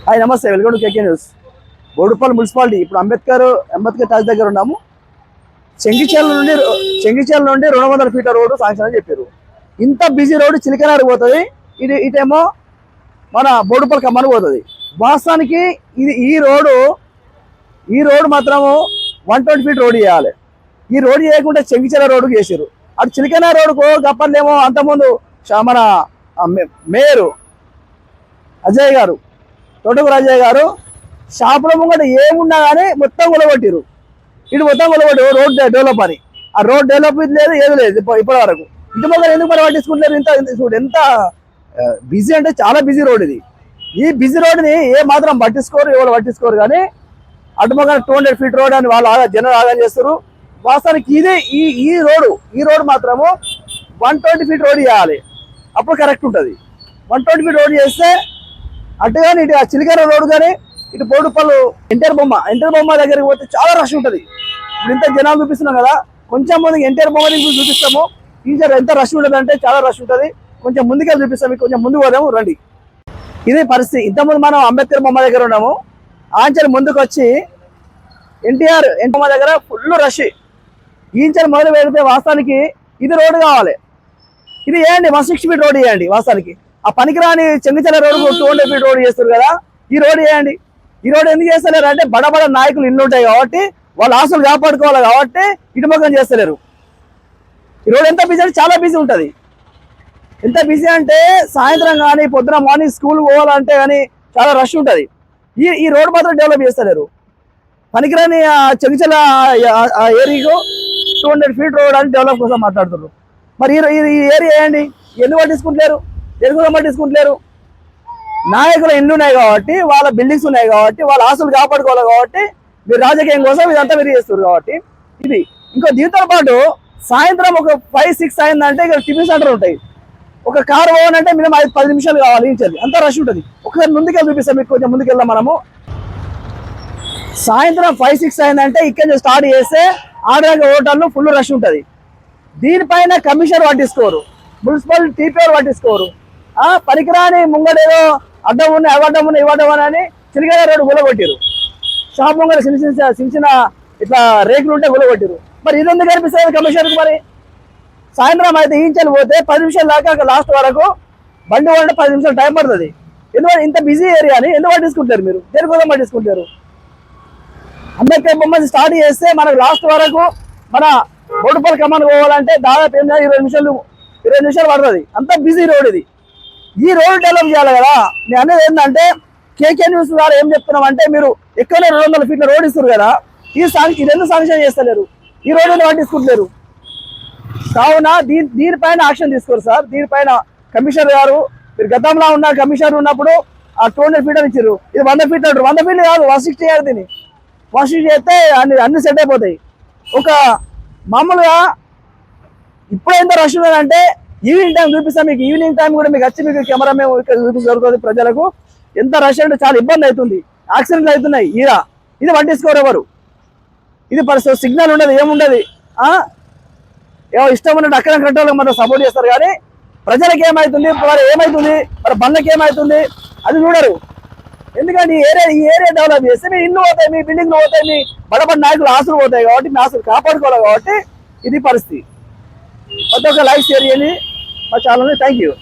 Hi నమస్తే, welcome to KK news. Boduppal municipality ఇప్పుడు Ambedkar touch దగ్గర ఉన్నాము. చెంగిచేల నుండి 200 ఫీట్ల రోడ్డు శాంక్షన్ అని చెప్పారు. ఇంత బిజీ రోడ్డు చిలికనారు పోతుంది, ఇటేమో మన బోడుపల్లి కమ్మని పోతుంది. వాస్తవానికి ఈ రోడ్డు మాత్రము 120 ఫీట్ రోడ్డు చేయాలి. ఈ రోడ్డు చేయకుండా చెంగిచేల రోడ్డుకు చేసారు. అటు చిలికనా రోడ్డుకు గప్పర్లేమో అంతకుముందు మన మేయరు అజయ్ గారు, తోటకూర అజయ్ గారు షాపుల ముంగట ఏమున్నా కానీ మొత్తం కొలగొట్టిరు. ఇటు మొత్తం కొలగొట్టి రోడ్ డెవలప్ అని. ఆ రోడ్ డెవలప్ లేదు, ఏది లేదు ఇప్పటి వరకు. ఇటు మొదలు ఎందుకు మరి పట్టించుకుంటారు? ఎంత బిజీ అంటే చాలా బిజీ రోడ్ ఇది. ఈ బిజీ రోడ్ని ఏ మాత్రం ఎవరు పట్టించుకోరు. కానీ అటు మొదలు 200 ఫీట్ రోడ్ అని వాళ్ళు జనాలు ఆదాయం చేస్తారు. వాస్తవానికి ఈ రోడ్ మాత్రము 120 ఫీట్ రోడ్ చేయాలి, అప్పుడు కరెక్ట్ ఉంటుంది. 120 ఫీట్ రోడ్ చేస్తే అటు కానీ ఇటు చిలికర రోడ్డు కానీ ఇటు బోడుపల్లి ఎన్టీఆర్ బొమ్మ దగ్గరికి పోతే చాలా రష్ ఉంటుంది. ఇప్పుడు ఇంత జనాలు చూపిస్తున్నాం కదా, కొంచెం ముందుకు ఎన్టీఆర్ బొమ్మ దగ్గర చూపిస్తాము. ఈసారి ఎంత రష్ ఉంటుంది అంటే చాలా రష్ ఉంటుంది. కొంచెం ముందుకే చూపిస్తాము, కొంచెం ముందుకు పోదాము రండి. ఇదే పరిస్థితి. ఇంతకుముందు మనం అంబేద్కర్ బొమ్మ దగ్గర ఉన్నాము. ఆంచల్ ముందుకు వచ్చి ఎన్టీఆర్ బొమ్మ దగ్గర ఫుల్ రష్. ఈంచల్ మొదలు పెడితే వాస్తవానికి ఇది రోడ్డు కావాలి. ఇది వేయండి, 160 ఫీట్ రోడ్ వేయండి. వాస్తవానికి ఆ పనికిరాని చెంగిచెల రోడ్డు 200 ఫీట్ రోడ్ చేస్తారు కదా, ఈ రోడ్ వేయండి. ఈ రోడ్ ఎందుకు చేస్తలేరు అంటే బడబడ నాయకులు ఇల్లు ఉంటాయి కాబట్టి, వాళ్ళ ఆస్తులు కాపాడుకోవాలి కాబట్టి ఇటు మొక్కం చేస్తలేరు. ఈ రోడ్ ఎంత బిజీ అంటే చాలా బిజీ ఉంటుంది. ఎంత బిజీ అంటే సాయంత్రం కానీ పొద్దున మార్నింగ్ స్కూల్ పోవాలంటే కానీ చాలా రష్ ఉంటుంది. ఈ రోడ్ మాత్రం డెవలప్ చేస్తలేరు. పనికిరాని చెంగిచెల ఏరియాకు 200 ఫీట్ రోడ్ అని డెవలప్ కోసం మాట్లాడుతున్నారు. మరి ఈ ఏరియా వేయండి, ఎందుకు పట్టించుకుంటలేరు? ఎందుకు పట్టించుకుంటలేరు? నాయకుల ఇల్లు ఉన్నాయి కాబట్టి, వాళ్ళ బిల్డింగ్స్ ఉన్నాయి కాబట్టి, వాళ్ళ ఆస్తులు కాపాడుకోవాలి కాబట్టి, మీరు రాజకీయం కోసం ఇదంతా మీరు చేస్తారు కాబట్టి ఇది. ఇంకో దీంతో పాటు సాయంత్రం ఒక 5-6 అయిందంటే ఇక్కడ టిఫిన్ సెంటర్ ఉంటాయి. ఒక కారు పోవాలంటే మినిమం 5-10 నిమిషాలు కావాలి. అంత రష్ ఉంటుంది. ఒకసారి ముందుకెళ్ళి చూపిస్తాం, మీకు కొంచెం ముందుకెళ్దాం మనము. సాయంత్రం 5-6 అయిందంటే ఇక్కడ స్టార్ట్ చేస్తే ఆడదాకా హోటల్లో ఫుల్ రష్ ఉంటుంది. దీనిపైన కమిషనర్ పట్టించుకోరు, మున్సిపల్ టీపీఆర్ పట్టించుకోరు. పనికిరాని ముంగడేదో అడ్డం ఉన్నాయి, అవడ్డం ఉన్నాయి, ఇవ్వడం అని చిలికల రోడ్డు గులగొట్టిరు. షాప్ ముంగడ చిన్న ఇట్లా రేకులు ఉంటే గులగొట్టిరు. మరి ఇది ఎందుకు కనిపిస్తుంది కమిషనర్కి? మరి సాయంత్రం అయితే ఈంచలు పోతే 10 నిమిషాలు దాకా లాస్ట్ వరకు బండి పోవాలంటే 10 నిమిషాలు టైం పడుతుంది. ఎందుకంటే ఇంత బిజీ ఏరియాని ఎందుకు పట్టించుకుంటారు? మీరు దేనికోసం పట్టించుకుంటారు? అంబేద్కర్ బొమ్మ స్టార్ట్ చేస్తే మనకు లాస్ట్ వరకు మన బోడుపల్లి కమాన్ పోవాలంటే దాదాపు 20 నిమిషాలు పడుతుంది. అంత బిజీ రోడ్ ఇది. ఈ రోడ్ డెవలప్ చేయాలి కదా. నేను అనేది ఏంటంటే కేకే న్యూస్ ద్వారా ఏం చెప్తున్నాం అంటే, మీరు ఎక్కడో 200 ఫీట్ల రోడ్ ఇస్తారు కదా, ఇది ఎందుకు శాంక్షన్ చేస్తలేరు? ఈ రోడ్ ఎందుకు పట్టించుకుంటలేరు? కావున దీనిపైన యాక్షన్ తీసుకోరు సార్. దీనిపైన కమిషనర్ గారు, మీరు గతంలో ఉన్న కమిషనర్ ఉన్నప్పుడు ఆ 200 ఫీట్ అని ఇచ్చారు. ఇది 100 ఫీట్ అంటారు. 100 ఫీట్ కాదు, 160 చేయాలి. దీన్ని 160 చేస్తే అన్ని సెట్ అయిపోతాయి. ఒక మామూలుగా ఇప్పుడు ఎంత రష్ ఉన్నదంటే ఈవినింగ్ టైం చూపిస్తాం మీకు. ఈవినింగ్ టైం కూడా మీకు వచ్చి మీకు కెమెరా మేము ఇక్కడ చూపించగలుగుతుంది ప్రజలకు. ఎంత రష్ అంటే చాలా ఇబ్బంది అవుతుంది, యాక్సిడెంట్లు అవుతున్నాయి. ఇది పట్టించుకోరు ఎవరు. ఇది పరిస్థితి. సిగ్నల్ ఉండదు, ఏముండదు. ఏమో ఇష్టం ఉన్నట్టు అక్కడ కట్టాలకు మాత్రం సపోర్ట్ చేస్తారు. కానీ ప్రజలకు ఏమవుతుంది, మరి ఏమవుతుంది, మరి బండ్లకి ఏమవుతుంది అది చూడరు. ఎందుకంటే ఈ ఏరియా డెవలప్ చేస్తే మీ ఇల్లు పోతాయి, మీ బిల్డింగ్లు పోతాయి, మీ బడబడి నాయకులు ఆస్తులు పోతాయి కాబట్టి మీ ఆస్తులు కాపాడుకోవాలి కాబట్టి ఇది పరిస్థితి. ప్రతి ఒక్క లైక్ షేర్ చేయండి మా ఛానల్ని. Thank you.